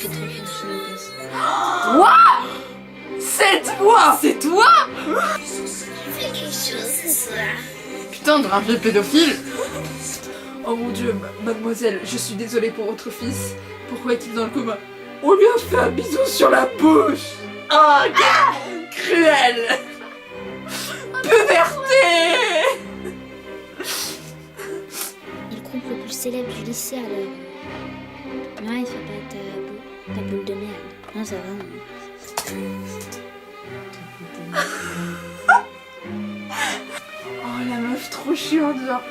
suis très fière, je l'ai cassé. Quoi? C'est toi? C'est toi? Fais quelque chose ce soir. Putain, on dirait un vieux pédophile. Oh mon dieu, mademoiselle, je suis désolée pour votre fils. Pourquoi est-il dans le coma? On lui a fait un bisou sur la bouche. Oh, quel cruel. Puberté. Le groupe le plus célèbre du lycée alors. Non, il fait pas ta boule de merde. Non, ça va. Oh la meuf trop chiante genre.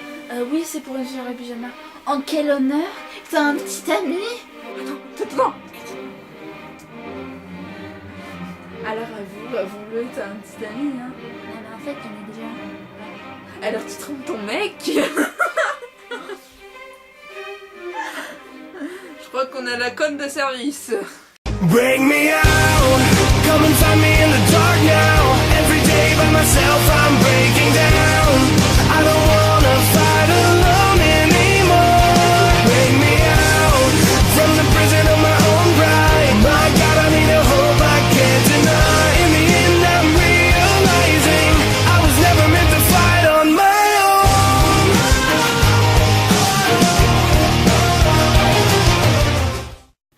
Oui c'est pour une soirée pyjama. En quel honneur? T'as un petit ami? Attends. Alors avoue-le, t'as un petit ami hein. Non, mais en fait, on est déjà. Alors tu trompes ton mec? Je crois qu'on a la conne de service. Bring me out, come and find me in the dark now. Every day by myself I'm breaking down. I don't wanna fight alone anymore. Bring me out, from the prison of my own pride. My God, I need a hope I can't deny. In the end I'm realizing I was never meant to fight on my own.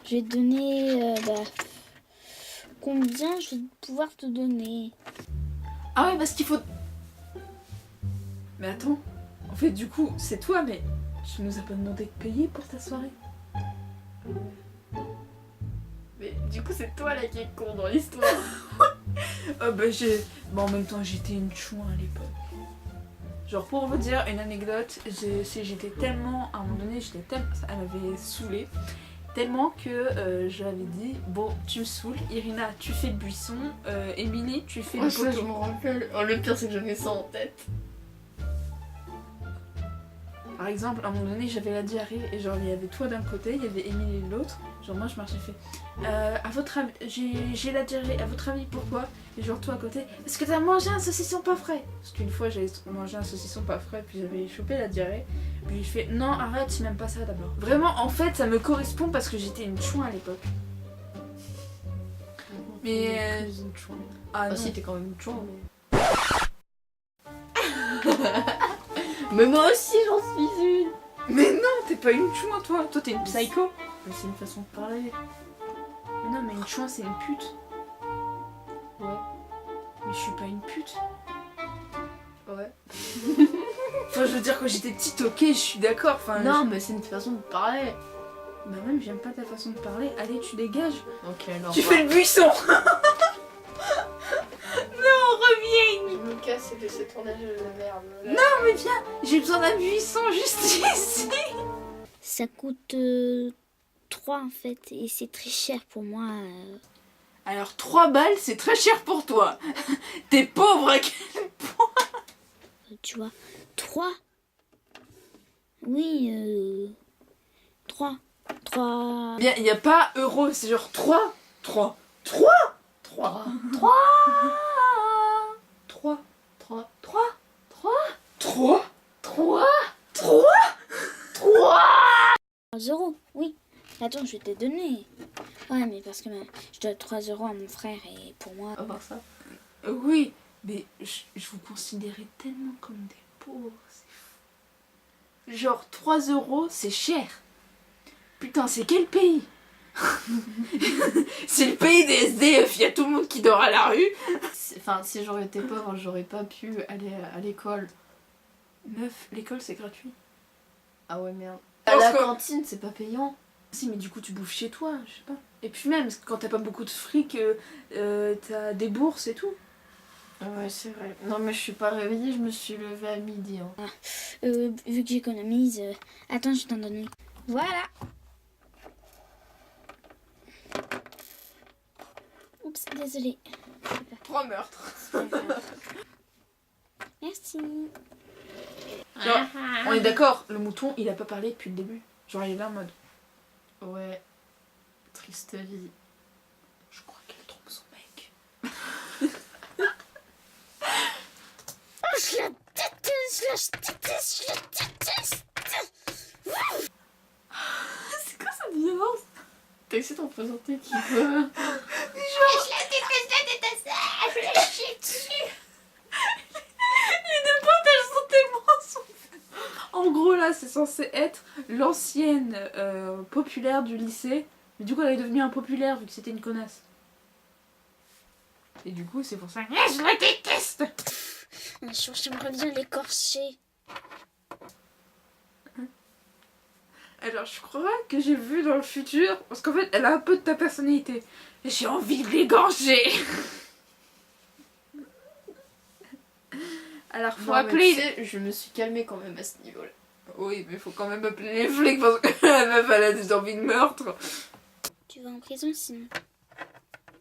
Je vais te donner. Combien je vais pouvoir te donner? Ah ouais parce qu'il faut... Mais attends, en fait du coup c'est toi mais tu nous as pas demandé de payer pour ta soirée. Mais du coup c'est toi là qui est con dans l'histoire. Ah bah j'ai... Bon en même temps j'étais une chouin à l'époque. Genre pour vous dire une anecdote, j'étais tellement... À un moment donné j'étais tellement... Elle m'avait saoulée. Tellement que j'avais dit, bon tu me saoules, Irina tu fais le buisson, Émilie tu fais le poteau. Je me rappelle. Oh, le pire c'est que j'avais ça en tête. Par exemple, à un moment donné, j'avais la diarrhée et genre il y avait toi d'un côté, il y avait Émilie de l'autre. Genre moi je marchais fait. À votre avis, j'ai la diarrhée. À votre avis pourquoi? Et genre toi à côté, parce que t'as mangé un saucisson pas frais. Parce qu'une fois j'avais mangé un saucisson pas frais puis j'avais chopé la diarrhée. Puis j'ai fait non arrête, c'est même pas ça d'abord. Vraiment en fait ça me correspond parce que j'étais une chouin à l'époque. Mais Une chouin. ah Ah non. si, t'es quand même une chouin, mais... Mais moi aussi j'en suis une. Mais non, t'es pas une chouin toi. Toi t'es une psycho. Mais c'est une façon de parler. Mais non mais une chouin c'est une pute. Ouais. Mais je suis pas une pute. Ouais. Enfin, je veux dire, quand j'étais petite, ok, je suis d'accord. Enfin, Non, mais c'est une façon de parler. Bah, même, j'aime pas ta façon de parler. Allez, tu dégages. Ok, alors. Tu fais le buisson. Non, reviens. Je me casse et de ce tournage de merde. Non, mais viens. J'ai besoin d'un buisson juste ici. Ça coûte 3 en fait, et c'est très cher pour moi. Alors, 3 balles, c'est très cher pour toi. T'es pauvre à quel point? Tu vois, 3. Oui, 3. 3. Bien, il y a pas euro, c'est genre 3. 3. 3. 3. 3 3. 3 3. 3. 3 3. 3 euros, oui. Attends, je vais te donner. Ouais, mais parce que je dois 3 euros à mon frère et pour moi. À part ça. Oui, mais je vous considérais tellement comme des pauvres, c'est fou. Genre 3 euros, c'est cher. Putain, c'est quel pays? C'est le pays des SDF, il y a tout le monde qui dort à la rue. Enfin, si j'aurais été pauvre, j'aurais pas pu aller à l'école. Meuf, l'école c'est gratuit. Ah ouais, merde. À la cantine, c'est pas payant. Si, mais du coup tu bouffes chez toi, je sais pas. Et puis même, quand t'as pas beaucoup de fric, t'as des bourses et tout. Ouais, c'est vrai. Non, mais je suis pas réveillée, je me suis levée à midi. Hein. Vu que j'économise. Attends, je t'en donne une. Voilà. Oups, désolée. 3 meurtres. Merci. Genre, on est d'accord, le mouton il a pas parlé depuis le début. Genre il est là en mode. Ouais. Triste vie. Je crois qu'elle trompe son mec. Je la déteste. C'est quoi cette violence? T'es essayer de représenter qui quoi. En gros, là, c'est censé être l'ancienne populaire du lycée. Mais du coup, elle est devenue impopulaire vu que c'était une connasse. Et du coup, c'est pour ça que je la déteste. Un jour, j'aimerais bien l'écorcher. Alors, je crois que j'ai vu dans le futur, parce qu'en fait, elle a un peu de ta personnalité. J'ai envie de l'égorger. Alors, faut Non, mais appeler... tu sais, je me suis calmée quand même à ce niveau-là. Oui, mais faut quand même appeler les flics parce que la meuf, elle a des envies de meurtre. Tu vas en prison sinon.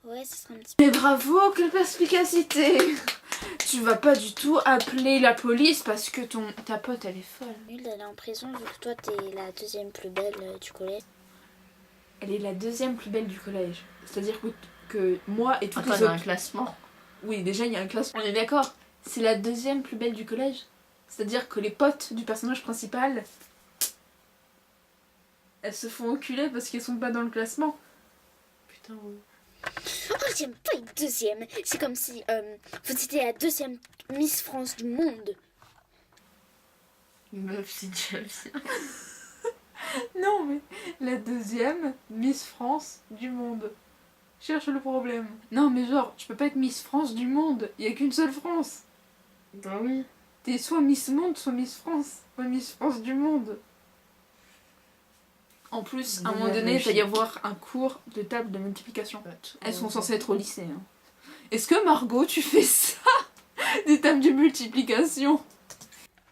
Ouais, ce sera un petit Mais bravo, quelle perspicacité. Tu vas pas du tout appeler la police parce que ta pote, elle est folle. peu nul d'aller en prison vu que toi, t'es la deuxième plus belle du collège. Elle est la deuxième plus belle du collège. C'est-à-dire que moi et toutes Attends, les il y a un autres... classement. Oui, déjà, il y a un classement. On est d'accord. C'est la deuxième plus belle du collège. C'est-à-dire que les potes du personnage principal, elles se font enculer parce qu'elles sont pas dans le classement. Putain, ouais. Oh, j'aime pas une deuxième. C'est comme si vous étiez la deuxième Miss France du monde. Meuf, c'est déjà bien. Non, mais la deuxième Miss France du monde. Cherche le problème. Non, mais genre, tu peux pas être Miss France du monde. Il y a qu'une seule France. Bah oui. T'es soit Miss Monde, soit Miss France. Pas Miss France du monde. En plus, à un moment donné, il va y avoir un cours de table de multiplication. Elles sont censées être au lycée. Hein. Est-ce que Margot, tu fais ça? Des tables de multiplication?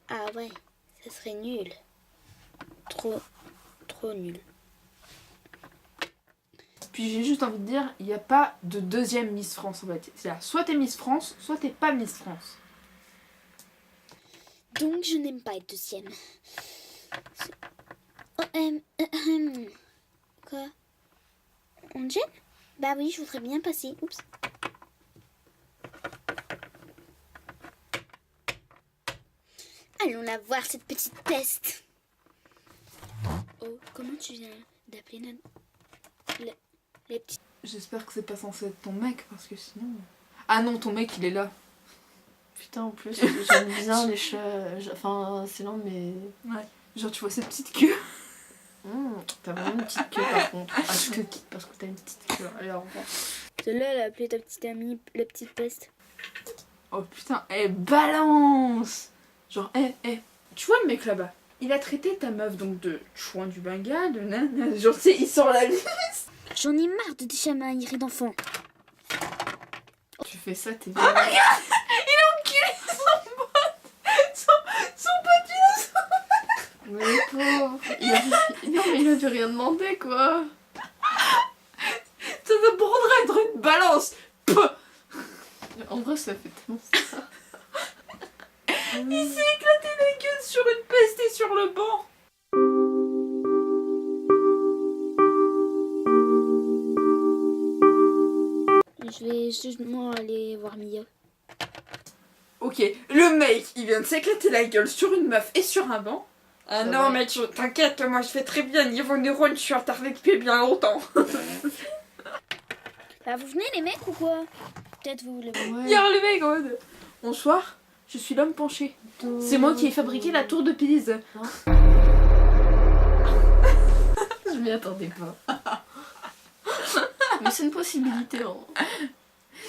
Ah ouais, ça serait nul. Trop nul. Puis j'ai juste envie de dire, il n'y a pas de deuxième Miss France en fait. C'est-à-dire, soit t'es Miss France, soit t'es pas Miss France. Donc je n'aime pas être deuxième. Oh, quoi? On te gêne? Bah oui, je voudrais bien passer. Oups. Allons la voir, cette petite peste. Oh, comment tu viens d'appeler les petits... J'espère que c'est pas censé être ton mec, parce que sinon... Ah non, ton mec, il est là. Putain, en plus, j'aime bien les chats. Enfin, c'est lent, mais. Ouais. Genre, tu vois cette petite queue. T'as vraiment une petite queue par contre. Ah, je te quitte parce que t'as une petite queue. Allez, au revoir. Celle-là, elle a appelé ta petite amie la petite peste. Oh putain, balance. Genre, tu vois le mec là-bas, il a traité ta meuf donc de chouin du Bengal, de nana, genre tu sais, il sort la liste. J'en ai marre de tes chamailleries d'enfants. Tu fais ça, t'es Oh my god, il a enculé son pote. Son pote, il a... Mais pauvre. Non, mais il a dû rien demander quoi. Ça te prendrait être une balance. Pouh. En vrai, ça fait tellement ça. Il s'est éclaté la gueule sur une peste et sur le banc. Je vais justement aller voir Mia. Ok, le mec, il vient de s'éclater la gueule sur une meuf et sur un banc. Ah Ça non, va. mais t'inquiète, moi je fais très bien niveau neurones, je suis en retard depuis bien longtemps. Bah vous venez les mecs ou quoi? Peut-être vous voulez... Hier le mec en mode bonsoir, je suis l'homme penché. C'est moi qui ai fabriqué la tour de Pise. Je m'y attendais pas. Mais c'est une possibilité. Hein.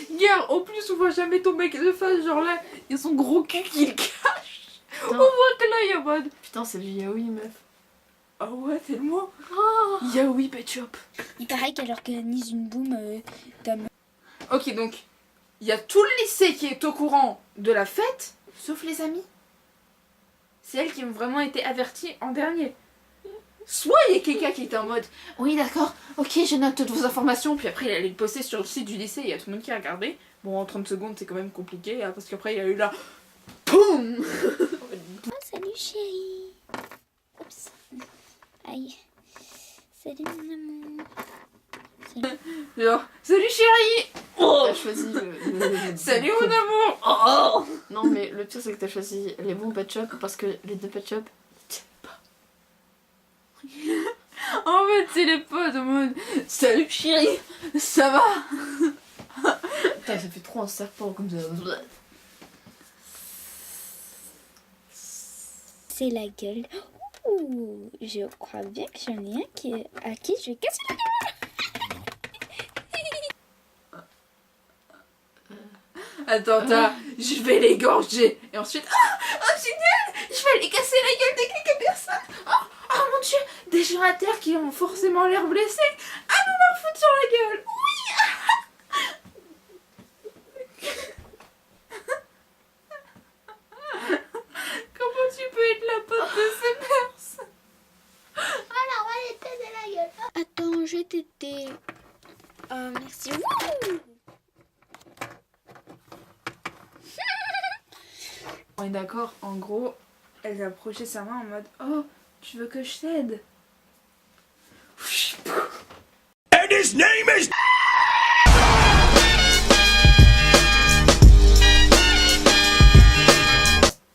Hier, au plus on voit jamais ton mec de face, genre là, il y a son gros cul qui le cache. Putain. On voit que là il y a mode. Putain, c'est du yaoi, meuf. Ah ouais, tellement. Yaoi Pet Shop. Il paraît qu'elle organise une boum d'hommes. Ok, donc il y a tout le lycée qui est au courant de la fête, sauf les amis. C'est elles qui ont vraiment été averties en dernier. Soit il y a quelqu'un qui était en mode oui d'accord, ok je note toutes vos informations, puis après il allait le poster sur le site du lycée et il y a tout le monde qui a regardé. Bon en 30 secondes c'est quand même compliqué hein, parce qu'après il y a eu là POUM. Oh salut chérie. Oups. Aïe. Salut mon amour. Salut. Genre salut chérie. Oh. T'as choisi le Salut mon amour. Oh. Non, mais le pire, c'est que t'as choisi les bons pet shop parce que les deux pet shop. En En fait, c'est les potes en mode salut chérie, ça va? Putain, ça fait trop un serpent comme ça. C'est la gueule. Ouh, je crois bien que j'en ai un à qui je vais casser la gueule. Attends, je vais l'égorger. Et ensuite, génial, je vais aller casser la gueule de quelques personnes. Oh mon dieu, des gens à terre qui ont forcément l'air blessés. Ah, nous leur foutre sur la gueule. Oui. Comment tu peux être la pote de ces personnes? Alors, on va les têter la gueule. Attends, je vais t'aider. Merci. Wouh! On est d'accord, en gros, elle a approché sa main en mode oh, tu veux que je t'aide? And his name is...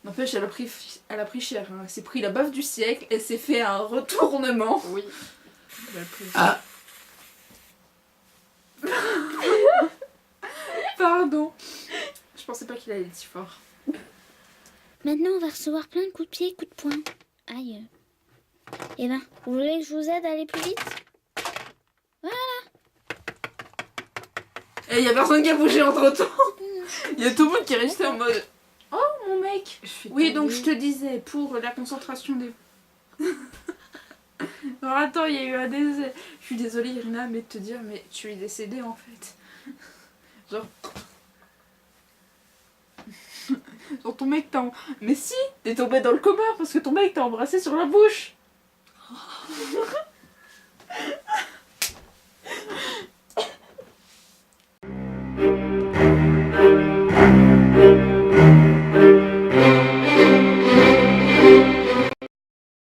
N'empêche, elle a pris cher. Hein. Elle s'est pris la baffe du siècle. Elle s'est fait un retournement. Oui. Ah. Pardon. Je pensais pas qu'il allait être si fort. Maintenant, on va recevoir plein de coups de pied, coups de poing. Aïe. Eh ben, vous voulez que je vous aide à aller plus vite? Et y a personne qui a bougé entre temps. Y a tout le monde qui est resté en mode oh mon mec. Oui, donc je te disais, pour la concentration des... Alors attends, il y a eu un décès. Je suis désolée Irina, mais de te dire, mais tu es décédée en fait. Genre... Genre ton mec t'a... Mais si, t'es tombée dans le coma parce que ton mec t'a embrassé sur la bouche.